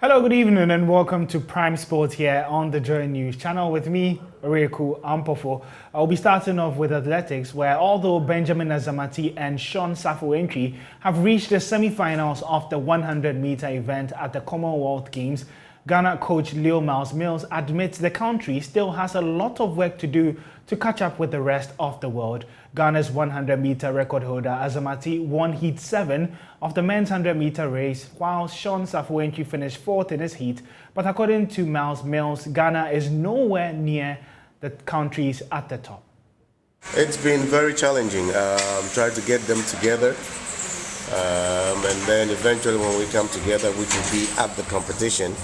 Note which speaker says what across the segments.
Speaker 1: Hello, good evening, and welcome to Prime Sports here on the Joy News channel with me, Oreku Ampofo. I'll be starting off with athletics, where although Benjamin Azamati and Safo-Antwi have reached the semi-finals of the 100-meter event at the Commonwealth Games, Ghana coach Leo Miles Mills admits the country still has a lot of work to do to catch up with the rest of the world. Ghana's 100-meter record holder Azamati won Heat 7 of the men's 100-meter race, while Safo-Antwi finished fourth in his heat. But according to Miles Mills, Ghana is nowhere near the countries at the top.
Speaker 2: It's been very challenging. Trying to get them together. And then eventually when we come together, which will be at the competition,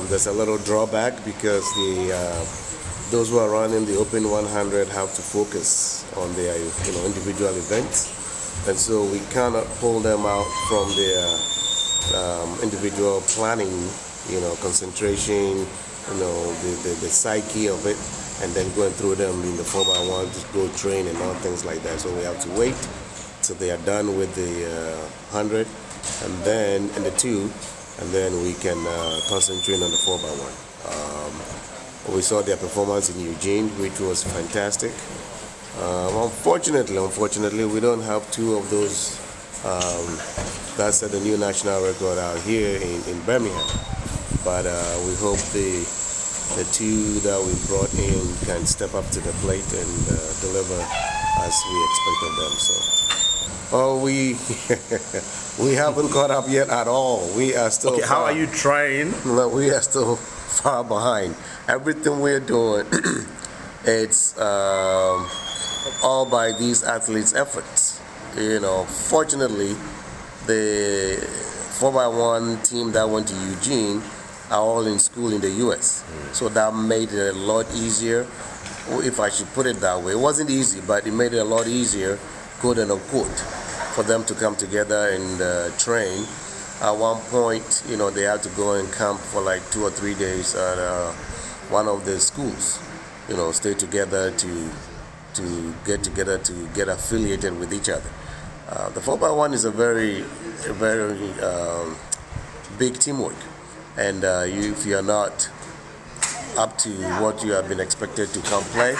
Speaker 2: there's a little drawback because those who are running the Open 100 have to focus on their individual events, and so we cannot pull them out from their individual planning, concentration, the psyche of it, and then going through them in the 4x1 to go train and all things like that. So we have to wait till they are done with the 100 and then in the 2, and then we can concentrate on the 4x1. We saw their performance in Eugene, which was fantastic. Unfortunately, we don't have two of those that set the new national record out here in Birmingham. But we hope the two that we brought in can step up to the plate and deliver as we expect of them. So, we haven't caught up yet at all. We are still.
Speaker 3: Okay, how are you trying?
Speaker 2: We are still far behind. Everything we're doing, it's all by these athletes' efforts. Fortunately, the 4x1 team that went to Eugene are all in school in the U.S. So that made it a lot easier, if I should put it that way. It wasn't easy, but it made it a lot easier, quote and unquote, for them to come together and train. At one point, they had to go and camp for like 2 or 3 days at one of the schools, stay together to get affiliated with each other. The 4x1 is a very big teamwork, and if you are not up to what you have been expected to come play,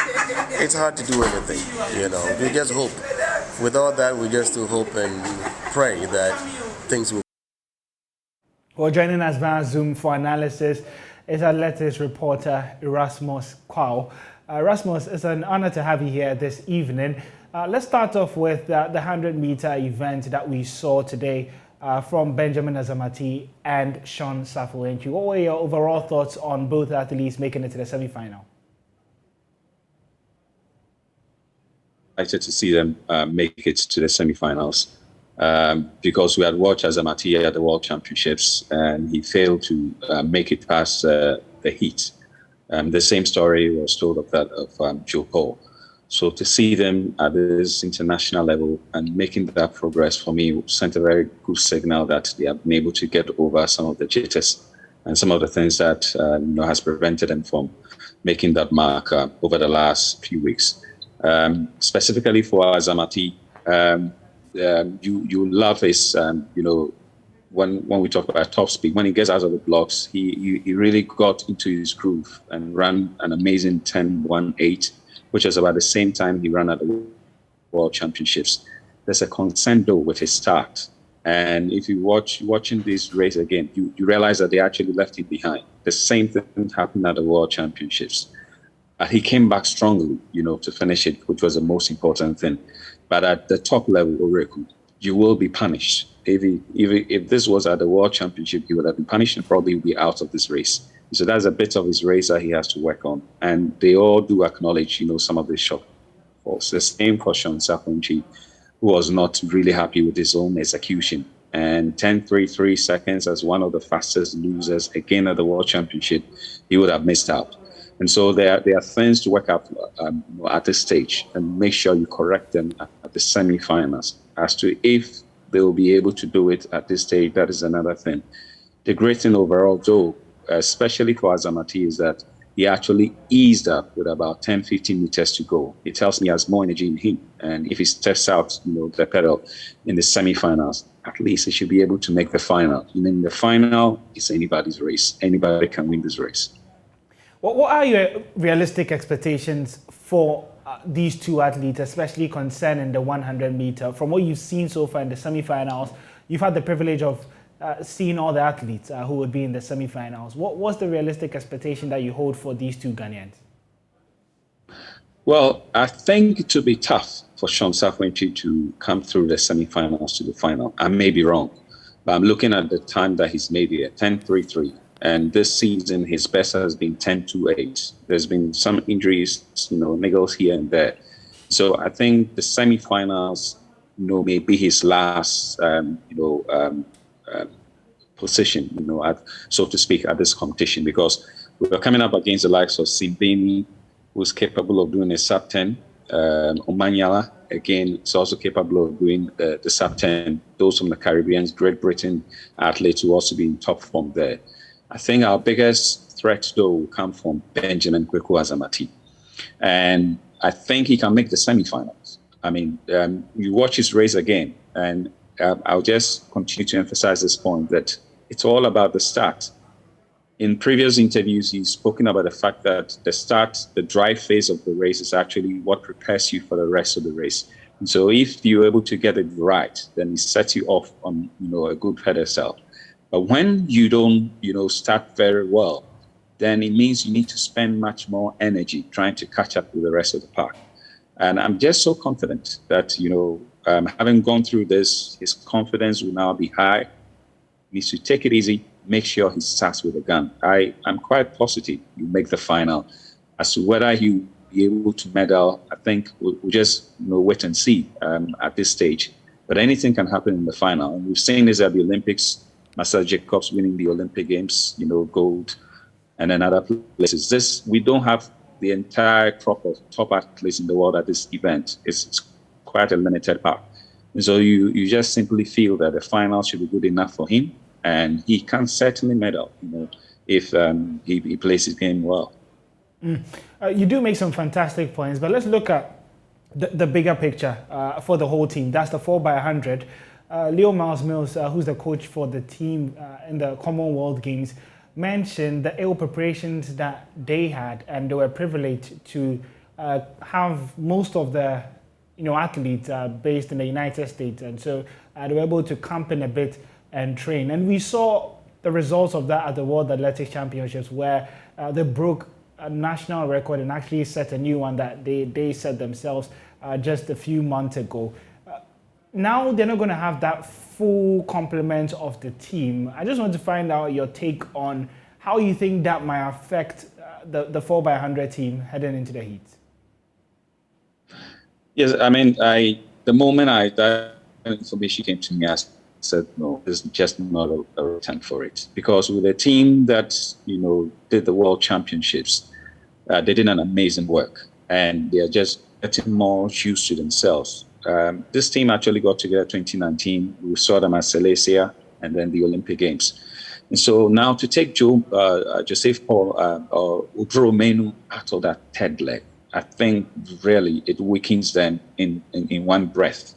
Speaker 2: it's hard to do anything. We just hope. With all that, we just hope and pray that things will.
Speaker 1: Well, joining us via Zoom for analysis is athletics reporter Erasmus Kwao. Erasmus, it's an honor to have you here this evening. Let's start off with the 100-meter event that we saw today from Benjamin Azamati and Safo-Antwi. What were your overall thoughts on both athletes making it to the semi-final?
Speaker 4: Excited to see them make it to the semi-finals. Because we had watched Azamati at the World Championships and he failed to make it past the heat. The same story was told of that of Joe Paul. So to see them at this international level and making that progress for me sent a very good signal that they have been able to get over some of the jitters and some of the things that has prevented them from making that mark over the last few weeks. Specifically for Azamati, you love his, when we talk about top speed, when he gets out of the blocks, he really got into his groove and ran an amazing 10.18, which is about the same time he ran at the World Championships. There's a crescendo with his start. And if you watching this race again, you realize that they actually left him behind. The same thing happened at the World Championships. He came back strongly, to finish it, which was the most important thing. But at the top level, Oreku, you will be punished. If this was at the World Championship, he would have been punished and probably be out of this race. So that's a bit of his race that he has to work on. And they all do acknowledge, some of the shortfalls. The same for Safo-Antwi, who was not really happy with his own execution. And 10.33 seconds as one of the fastest losers again at the World Championship, he would have missed out. And so there are things to work out at this stage and make sure you correct them at the semi-finals. As to if they will be able to do it at this stage, that is another thing. The great thing overall, though, especially for Azamati, is that he actually eased up with about 10, 15 meters to go. It tells me he has more energy in him. And if he steps out, the pedal in the semi-finals, at least he should be able to make the final. And in the final, it's anybody's race. Anybody can win this race.
Speaker 1: What are your realistic expectations for these two athletes, especially concerning the 100 meter? From what you've seen so far in the semi-finals, you've had the privilege of seeing all the athletes who would be in the semi-finals. What's the realistic expectation that you hold for these two Ghanaians?
Speaker 4: Well, I think it will be tough for Sean Safo-Antwi to come through the semi-finals to the final. I may be wrong, but I'm looking at the time that he's made here, 10.33. And this season, his best has been 10.28. There's been some injuries, niggles here and there. So I think the semi-finals, may be his last, position, so to speak, at this competition, because we're coming up against the likes of Simbemi, who's capable of doing a sub-10. Omanyala, again, is also capable of doing the sub-10. Those from the Caribbean, Great Britain athletes will also be in top form there. I think our biggest threat, though, will come from Benjamin Kweku Azamati. And I think he can make the semi-finals. I mean, you watch his race again, and I'll just continue to emphasize this point that it's all about the start. In previous interviews, he's spoken about the fact that the start, the dry phase of the race is actually what prepares you for the rest of the race. And so if you're able to get it right, then it sets you off on, a good pedestal. But when you don't, start very well, then it means you need to spend much more energy trying to catch up with the rest of the pack. And I'm just so confident that, having gone through this, his confidence will now be high. He needs to take it easy, make sure he starts with a gun. I'm quite positive he'll make the final. As to whether he'll be able to medal, I think we'll just wait and see at this stage. But anything can happen in the final. And we've seen this at the Olympics, Marcel Jacobs winning the Olympic Games, gold, and then other places. We don't have the entire crop of top athletes in the world at this event. It's quite a limited pack. And so you just simply feel that the final should be good enough for him, and he can certainly medal, if he plays his game well.
Speaker 1: You do make some fantastic points, but let's look at the bigger picture for the whole team. That's the 4x100. Leo Miles Mills, who's the coach for the team in the Commonwealth Games, mentioned the ill preparations that they had, and they were privileged to have most of the athletes based in the United States, and so they were able to camp in a bit and train. And we saw the results of that at the World Athletics Championships, where they broke a national record and actually set a new one that they set themselves just a few months ago. Now they're not going to have that full complement of the team. I just want to find out your take on how you think that might affect the 4x100 team heading into the heat.
Speaker 4: Yes, I mean, the moment that information came to me, I said, no, there's just not a return for it. Because with a team that, did the World Championships, they did an amazing work, and they are just getting more used to themselves. This team actually got together 2019. We saw them at Silesia and then the Olympic Games. And so now to take Joseph Paul or Udro Menu out of that third leg, I think really it weakens them in one breath.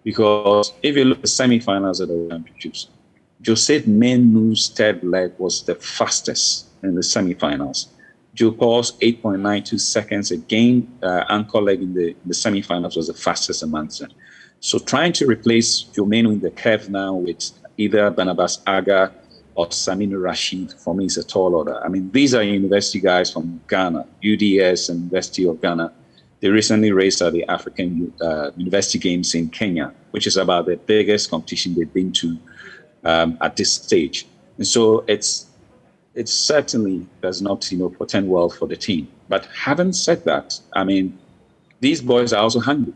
Speaker 4: Because if you look at the semi-finals of the Olympics, Joseph Menu's third leg was the fastest in the semi-finals. Joe Paul's 8.92 seconds again, anchor leg in the semi-finals was the fastest amongst them. So trying to replace Joe Menu in the curve now with either Barnabas Aga or Saminu Rashid, for me, is a tall order. I mean, these are university guys from Ghana, UDS and University of Ghana. They recently raced at the African University Games in Kenya, which is about the biggest competition they've been to at this stage. And so it certainly does not, portend well for the team. But having said that, I mean, these boys are also hungry.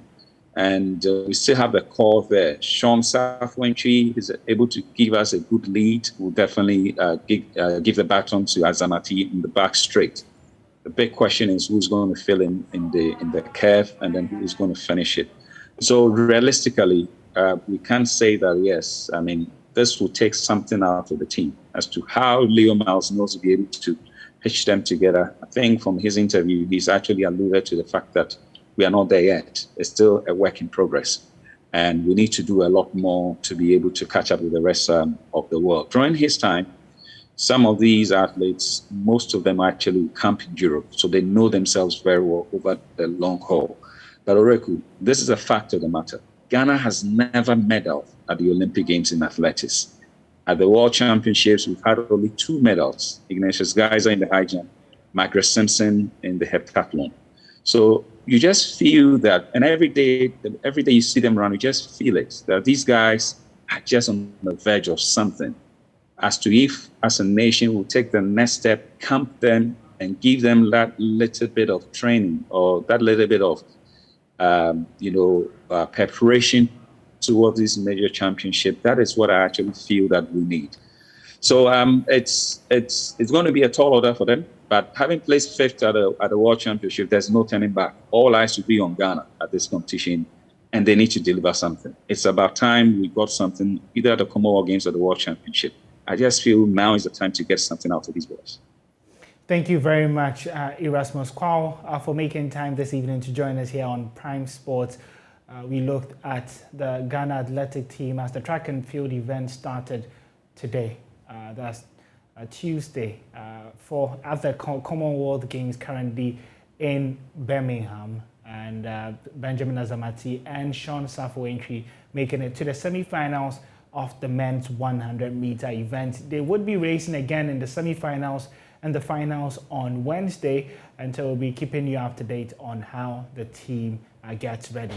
Speaker 4: And we still have the core there. Sean Safo-Antwi is able to give us a good lead. We'll definitely give the baton to Azamati in the back straight. The big question is who's going to fill in the curve, and then who's going to finish it. So realistically, we can't say that, yes, I mean, this will take something out of the team. As to how Leo Miles knows to be able to pitch them together, I think from his interview, he's actually alluded to the fact that we are not there yet. It's still a work in progress. And we need to do a lot more to be able to catch up with the rest of the world. During his time, some of these athletes, most of them actually camp in Europe, so they know themselves very well over the long haul. But Oreku, this is a fact of the matter. Ghana has never medaled at the Olympic Games in athletics. At the World Championships, we've had only 2 medals. Ignatius Geiser in the high jump, Margaret Simpson in the heptathlon. So you just feel that, and every day you see them run, you just feel it, that these guys are just on the verge of something. As to if, as a nation, we'll take the next step, camp them, and give them that little bit of training or that little bit of, preparation towards this major championship. That is what I actually feel that we need. So it's going to be a tall order for them. But having placed 5th at the World Championship, there's no turning back. All eyes will be on Ghana at this competition, and they need to deliver something. It's about time we got something, either at the Commonwealth Games or the World Championship. I just feel now is the time to get something out of these boys.
Speaker 1: Thank you very much, Erasmus Kwao, for making time this evening to join us here on Prime Sports. We looked at the Ghana athletic team as the track and field event started today. That's Tuesday at the Commonwealth Games currently in Birmingham. And Benjamin Azamati and Safo-Antwi making it to the semi-finals of the men's 100-meter event. They would be racing again in the semi-finals and the finals on Wednesday, and so we'll be keeping you up to date on how the team gets ready.